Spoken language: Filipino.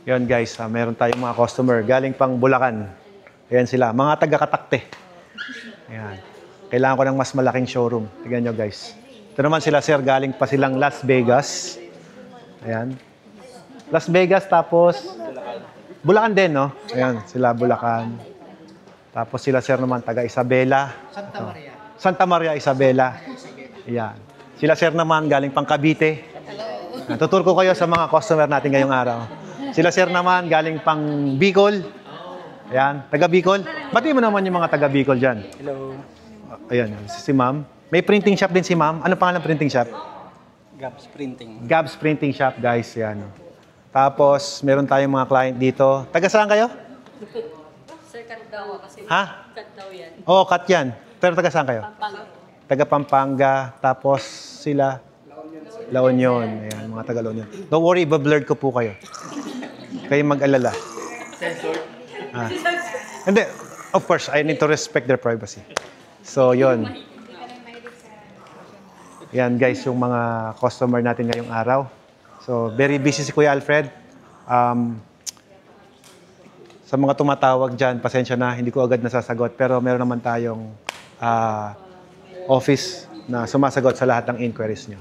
Yun guys, meron tayong mga customer galing pang Bulacan. Ayan sila, mga taga-Katakte. Ayan. Kailangan ko ng mas malaking showroom. Tignan nyo guys. Ito naman sila sir, galing pa silang Las Vegas. Ayan. Las Vegas tapos Bulacan din, no? Ayan, sila Bulacan. Tapos sila sir naman, taga Isabela. Santa Maria. Santa Maria, Isabela. Ayan. Sila sir naman, galing pang Cavite. Tuturo ko kayo sa mga customer natin ngayong araw. Sila sir naman, galing pang Bicol. Ayan, taga Bicol. Batiin mo naman yung mga taga Bicol dyan. Hello. Ayan, si ma'am. May printing shop din si ma'am. Ano pangalan ng printing shop? Gabs Printing. Gabs Printing Shop, guys. Yan. Tapos, meron tayong mga client dito. Taga saan kayo? Sir, cut daw kasi. Ha? Cut daw yan. Oo, cut yan. Pero taga saan kayo? Pampanga. Taga Pampanga. Tapos sila? La Union. Ayan, mga taga La Union. Don't worry, iba-blurred ko po kayo. Kayo mag-alala. Ah. Hindi. Of course, I need to respect their privacy. So, yon. Yan guys, yung mga customer natin ngayong araw. So, very busy si Kuya Alfred. Sa mga tumatawag dyan, pasensya na, hindi ko agad nasasagot. Pero meron naman tayong office na sumasagot sa lahat ng inquiries nyo.